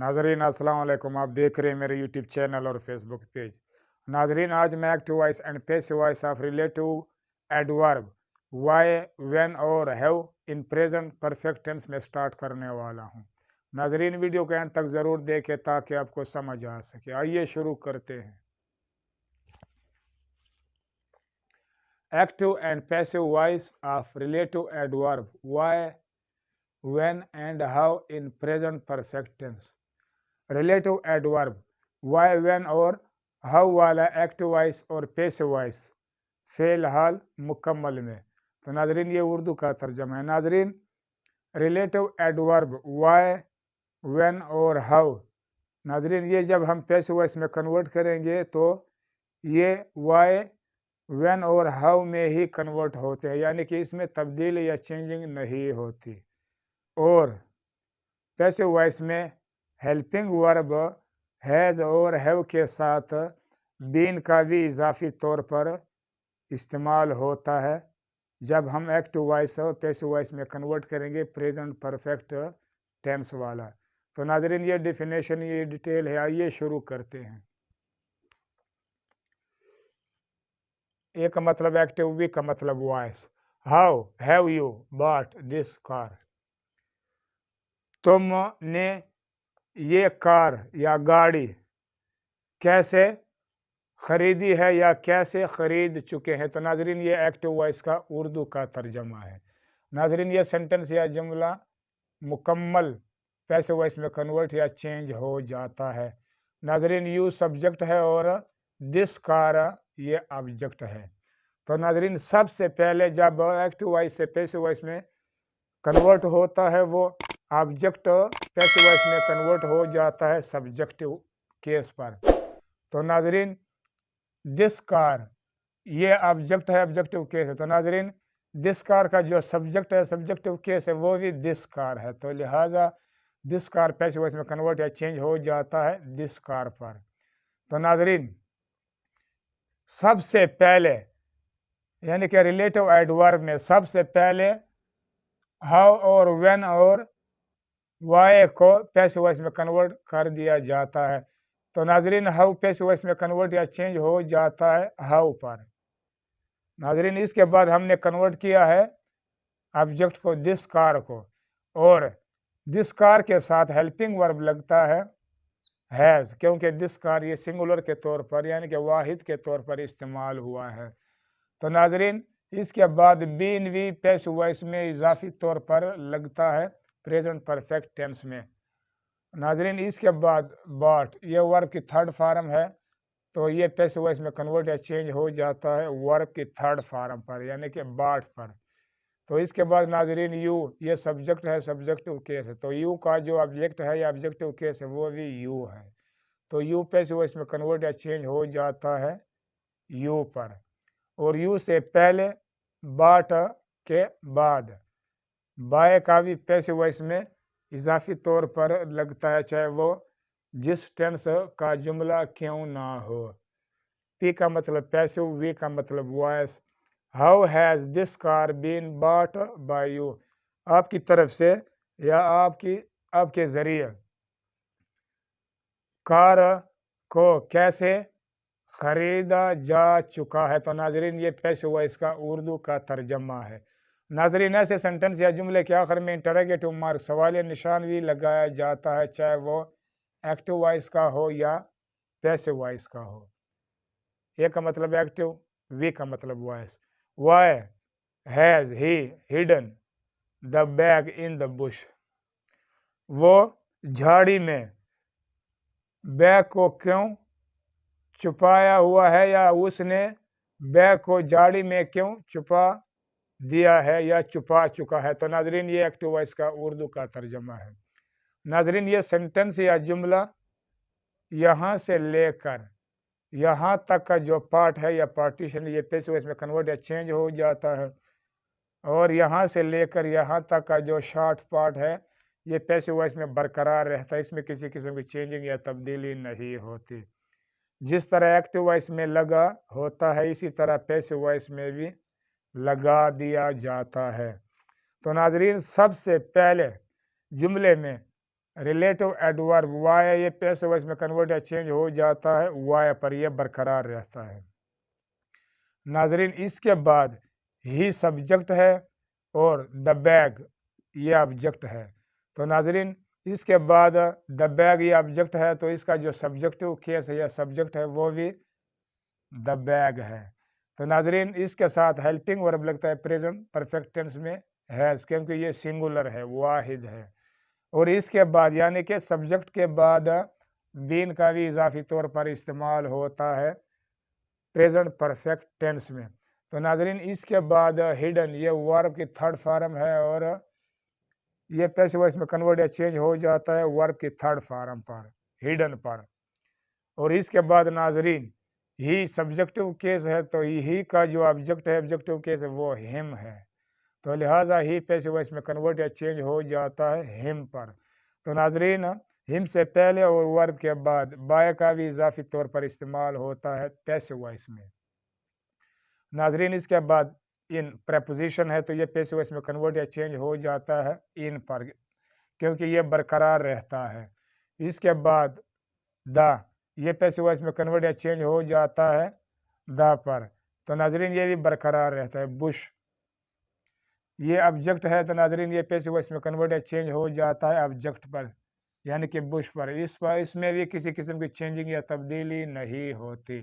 नाजरीन अस्सलाम वालेकुम। आप देख रहे हैं मेरे यूट्यूब चैनल और फेसबुक पेज। नाजरीन आज मैं active voice and passive voice of relative adverb why, when और have in present perfect tense में स्टार्ट करने वाला हूं। नाजरीन वीडियो के अंत तक ज़रूर देखें ताकि आपको समझ आ सके। आइए शुरू करते हैं। Active and passive voice of relative adverb why, when and how in present perfect tense. Relative adverb why, when और हाउ वाला एक्टिव वॉइस और पैसिव वॉइस फेल हाल मुकम्मल में। तो नाजरीन ये उर्दू का तर्जमा है। नाजरीन रिलेटिव एडवर्ब वाई, व्हेन और हाउ, नाजरीन ये जब हम पैसिव वॉइस में कन्वर्ट करेंगे तो ये वाई, व्हेन और हाउ में ही कन्वर्ट होते हैं, यानी कि इसमें तब्दीली या चेंजिंग नहीं होती। और पैसिव वॉइस में हेल्पिंग वर्ब हैज़ और हैव के साथ बीन का भी इजाफी तौर पर इस्तेमाल होता है जब हम एक्टिव वॉइस और पैसिव वॉइस में कन्वर्ट करेंगे प्रेजेंट परफेक्ट टेंस वाला। तो नाजरीन ये डिफिनेशन, ये डिटेल है। आइए शुरू करते हैं। ए का मतलब एक्टिव, वी का मतलब voice. How have you bought this car, तुमने ये कार या गाड़ी कैसे खरीदी है या कैसे खरीद चुके हैं। तो नाजरीन ये एक्टिव वॉइस का उर्दू का तर्जमा है। नाजरीन ये सेंटेंस या जुमला मुकम्मल पैसिव वॉइस में कन्वर्ट या चेंज हो जाता है। नाजरीन यू सब्जेक्ट है और दिस कार ये ऑब्जेक्ट है। तो नाजरीन सबसे पहले जब एक्टिव वॉइस से पैसिव वॉइस में कन्वर्ट होता है वो ऑब्जेक्ट पैसिव वॉइस में कन्वर्ट हो जाता है सब्जेक्टिव केस पर। तो नाजरीन दिस कार ये ऑब्जेक्ट है, ऑब्जेक्टिव केस है। तो नाजरीन दिस कार का जो सब्जेक्ट है, सब्जेक्टिव केस है, वो भी दिस कार है। तो लिहाजा दिस कार पैसिव वॉइस में कन्वर्ट या चेंज हो जाता है दिस कार पर। तो नाजरीन सबसे पहले यानी कि रिलेटिव एडवर्ब में सबसे पहले हाउ और व्हेन और वाई को पैसिव वॉइस में कन्वर्ट कर दिया जाता है। तो नाजरीन हाउ पैसिव वॉइस में कन्वर्ट या चेंज हो जाता है हाउ पर। नाजरीन इसके बाद हमने कन्वर्ट किया है ऑब्जेक्ट को दिस कार को, और दिस कार के साथ हेल्पिंग वर्ब लगता है हैज़, क्योंकि दिस कार ये सिंगुलर के तौर पर यानी कि वाहिद के तौर पर इस्तेमाल हुआ है। तो नाजरीन इसके बाद बीन भी पैसिव वॉइस में इजाफी तौर पर लगता है प्रेजेंट परफेक्ट टेंस में। नाजरीन इसके बाद बॉट ये वर्ब की थर्ड फॉर्म है, तो ये पैसिव वॉइस में कन्वर्ट या चेंज हो जाता है वर्ब की थर्ड फॉर्म पर यानी कि बॉट पर। तो इसके बाद नाजरीन यू ये सब्जेक्ट है, सब्जेक्टिव केस है। तो यू का जो ऑब्जेक्ट है या ऑब्जेक्टिव केस है वो भी यू है। तो यू पैसिव वॉइस में कन्वर्ट या चेंज हो जाता है यू पर। और यू से पहले बॉट के बाद बाय का भी पैसिव वॉइस में इजाफी तौर पर लगता है, चाहे वो जिस टेंस का जुमला क्यों ना हो। पी का मतलब पैसिव, वी का मतलब voice. How has this car been bought by you, आपकी तरफ से या आपके जरिए कार को कैसे खरीदा जा चुका है। तो नाजरीन ये पैसिव वॉइस का उर्दू का तर्जमा है। नाजरीन ऐसे सेंटेंस या जुमले के आखिर में इंटरोगेटिव मार्क सवालिया निशान भी लगाया जाता है, चाहे वो एक्टिव वॉइस का हो या पैसिव वॉइस का हो। ए का मतलब एक्टिव, वी का मतलब voice. Why has he hidden the bag in the bush, वो झाड़ी में बैग को क्यों छुपाया हुआ है या उसने बैग को झाड़ी में क्यों छुपा दिया है या छुपा चुका है। तो नाजरीन ये एक्टिव वॉइस का उर्दू का तर्जमा है। नाजरीन ये सेंटेंस या जुमला यहाँ से लेकर यहाँ तक का जो पार्ट है या पार्टीशन ये पैसिव वॉइस में कन्वर्ट या चेंज हो जाता है, और यहाँ से लेकर यहाँ तक का जो शॉर्ट पार्ट है ये पैसिव वॉइस में बरकरार रहता है, इसमें किसी किस्म की चेंजिंग या तब्दीली नहीं होती। जिस तरह एक्टिव वॉइस में लगा होता है इसी तरह पैसिव वॉइस में भी लगा दिया जाता है। तो नाजरीन सबसे पहले जुमले में रिलेटिव एडवर्ब वाई ये पैसिव वॉइस में कन्वर्ट या चेंज हो जाता है वाई पर, यह बरकरार रहता है। नाजरीन इसके बाद ही सब्जेक्ट है और द बैग ये ऑब्जेक्ट है। तो नाजरीन इसके बाद द बैग ये ऑब्जेक्ट है, तो इसका जो सब्जेक्टिव केस है या सब्जेक्ट है वो भी द बैग है। तो नाजरीन इसके साथ हेल्पिंग वर्ब लगता है प्रेजेंट परफेक्ट टेंस में हैज, क्योंकि ये सिंगुलर है, वाहिद है। और इसके बाद यानी कि सब्जेक्ट के बाद बीन का भी इजाफी तौर पर इस्तेमाल होता है प्रेजेंट परफेक्ट टेंस में। तो नाजरीन इसके बाद हिडन ये वर्ब की थर्ड फॉर्म है और ये पैसिव वॉइस में कन्वर्ट या चेंज हो जाता है वर्ब की थर्ड फॉर्म पर, हिडन पर। और इसके बाद नाजरीन ही सब्जेक्टिव केस है, तो ही का जो ऑब्जेक्ट है ऑब्जेक्टिव केस है वो हिम है, तो लिहाजा ही पैसिव वॉइस में कन्वर्ट या चेंज हो जाता है हिम पर। तो नाजरीन हिम से पहले और वर्ब के बाद बाय का भी इजाफी तौर पर इस्तेमाल होता है पैसिव वॉइस में। नाजरीन इसके बाद इन प्रेपोजिशन है, तो ये पैसिव वॉइस में कन्वर्ट या चेंज हो जाता है इन पर, क्योंकि ये बरकरार रहता है। इसके बाद द ये पैसिव वॉइस में कन्वर्ट या चेंज हो जाता है द पर, तो नाजरीन ये भी बरकरार रहता है। बुश ये ऑब्जेक्ट है, तो नाजरीन ये पैसिव वॉइस में कन्वर्ट या चेंज हो जाता है ऑब्जेक्ट पर, यानी कि बुश पर। इसमें भी किसी किस्म की चेंजिंग या तब्दीली नहीं होती।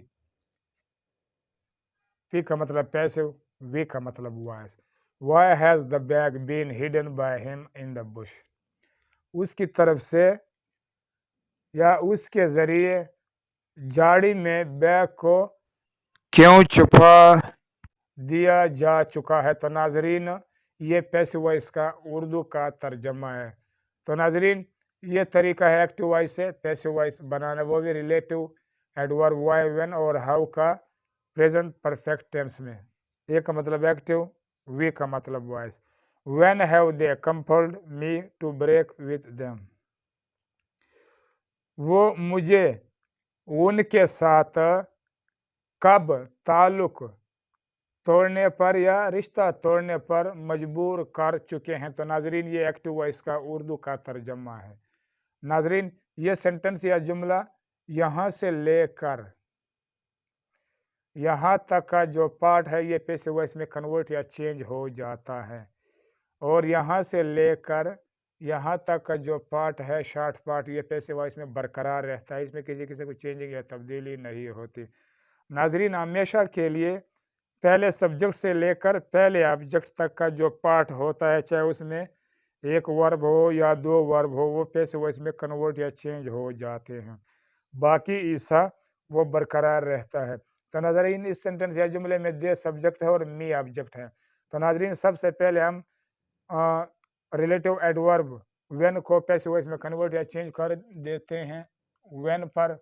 पी का मतलब पैसिव, वी का मतलब voice. Why has the bag been hidden by him in the bush, उसकी तरफ से या उसके जरिए झाड़ी में बैग को क्यों छुपा दिया जा चुका है। तो नाजरीन ये पैसिव वॉइस का उर्दू का तर्जमा है। तो नाजरीन ये तरीका है एक्टिव वॉइस से पैसिव वॉइस बनाना, वो भी रिलेटिव एडवर्ब वाई व्हेन और हाउ का प्रेजेंट परफेक्ट टेंस में। ए का मतलब एक्टिव, वी का मतलब voice. When have they compelled me to break with them, वो मुझे उनके साथ कब ताल्लुक तोड़ने पर या रिश्ता तोड़ने पर मजबूर कर चुके हैं। तो नाजरीन ये एक्टिव वॉइस का उर्दू का तर्जमा है। नाजरीन ये सेंटेंस या जुमला यहाँ से लेकर यहाँ तक का जो पार्ट है ये पैसिव वॉइस में कन्वर्ट या चेंज हो जाता है, और यहाँ से लेकर यहाँ तक का जो पार्ट है शॉर्ट पार्ट ये पैसिव वॉइस में बरकरार रहता है, इसमें किसी किसी को चेंजिंग या तब्दीली नहीं होती। नाजरीन हमेशा के लिए पहले सब्जेक्ट से लेकर पहले ऑब्जेक्ट तक का जो पार्ट होता है, चाहे उसमें एक वर्ब हो या दो वर्ब हो, वो पैसिव वॉइस में कन्वर्ट या चेंज हो जाते हैं, बाकी हिस्सा वो बरकरार रहता है। तो नाजरीन इस सेंटेंस या जुमले में दे सब्जेक्ट है और मी ऑब्जेक्ट है। तो नाजरीन सबसे पहले हम रिलेटिव एडवर्ब व्हेन को पैसिव वॉइस में कन्वर्ट या चेंज कर देते हैं व्हेन पर,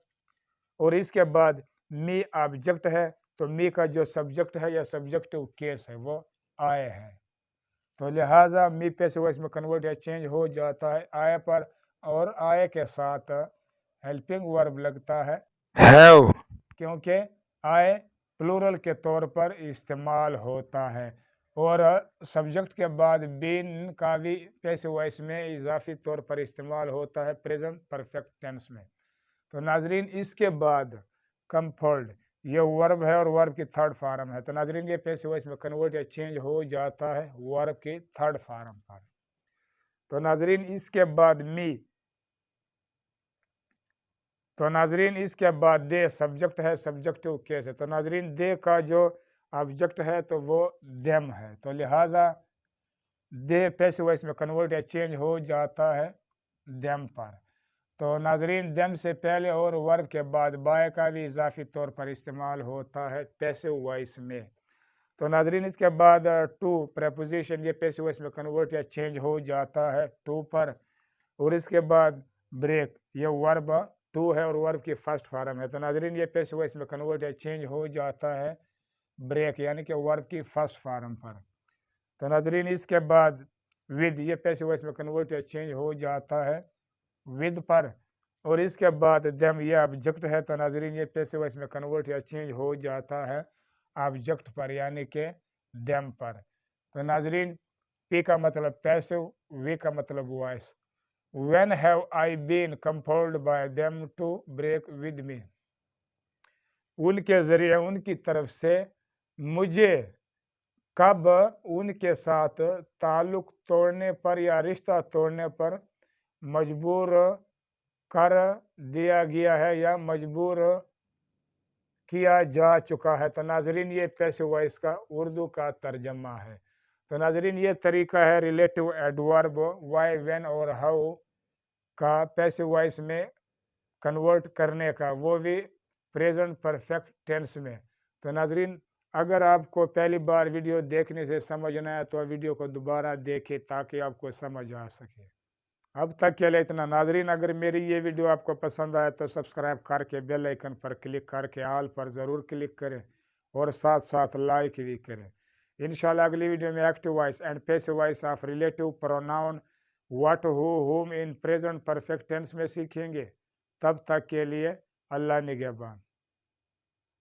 और इसके बाद मी ऑब्जेक्ट है, तो मी का जो सब्जेक्ट है या सब्जेक्टिव केस है वो आए है, तो लिहाजा मी पैसिव वॉइस में कन्वर्ट या चेंज हो जाता है आए पर, और आए के साथ हेल्पिंग वर्ब लगता है हैव, क्योंकि आए प्लूरल के तौर पर इस्तेमाल होता है, और सब्जेक्ट के बाद बीन का भी पैसिव वॉइस में इजाफी तौर पर इस्तेमाल होता है प्रेजेंट परफेक्ट टेंस में। तो नाजरीन इसके बाद कंफर्ट ये वर्ब है और वर्ब की थर्ड फॉर्म है, तो नाजरीन ये पैसिव वॉइस में कन्वर्ट या चेंज हो जाता है वर्ब की थर्ड फॉर्म पर। तो नाजरीन इसके बाद मी, तो नाजरीन इसके बाद दे सब्जेक्ट है सब्जेक्टिव केस है, तो नाजरीन दे का जो ऑब्जेक्ट है तो वो देम है, तो लिहाजा दे पैसिव वॉइस में कन्वर्ट या चेंज हो जाता है देम पर। तो नाजरीन देम से पहले और वर्ब के बाद बाय का भी इजाफी तौर पर इस्तेमाल होता है पैसिव वॉइस में। तो नाजरीन इसके बाद टू प्रेपोजिशन ये पैसिव वॉइस में कन्वर्ट या चेंज हो जाता है टू पर, और इसके बाद ब्रेक ये वर्ब टू है और वर्ब की फर्स्ट फॉर्म है, तो नाजरीन ये पैसिव वॉइस में कन्वर्ट या चेंज हो जाता है ब्रेक यानी कि वर्ब की फर्स्ट फॉर्म पर। तो नाजरीन इसके बाद विद ये पैसिव वॉइस में कन्वर्ट या चेंज हो जाता है विद पर, और इसके बाद देम ये ऑब्जेक्ट है, तो नाजरीन ये पैसिव वॉइस में कन्वर्ट या चेंज हो जाता है ऑब्जेक्ट पर यानी कि देम पर। तो नाजरीन पी का मतलब पैसिव, वी का मतलब voice. when have I been compelled by them to break with me, उनके जरिए उनकी तरफ से मुझे कब उनके साथ ताल्लुक तोड़ने पर या रिश्ता तोड़ने पर मजबूर कर दिया गया है या मजबूर किया जा चुका है। तो नाजरीन ये पैसिव वॉइस का उर्दू का तर्जमा है। तो नाजरीन ये तरीका है रिलेटिव एडवर्ब वाई, व्हेन और हाउ का पैसिव वॉइस में कन्वर्ट करने का, वो भी प्रेजेंट परफेक्ट टेंस में। तो नाजरीन अगर आपको पहली बार वीडियो देखने से समझ न आया तो वीडियो को दोबारा देखें ताकि आपको समझ आ सके। अब तक के लिए इतना। नाजरीन अगर मेरी ये वीडियो आपको पसंद आए तो सब्सक्राइब करके बेल आइकन पर क्लिक करके ऑल पर ज़रूर क्लिक करें और साथ साथ लाइक भी करें। इंशाल्लाह अगली वीडियो में active voice and passive voice of relative pronoun what, who, हुम इन प्रेजेंट परफेक्ट टेंस में सीखेंगे। तब तक के लिए अल्लाह निगहबान।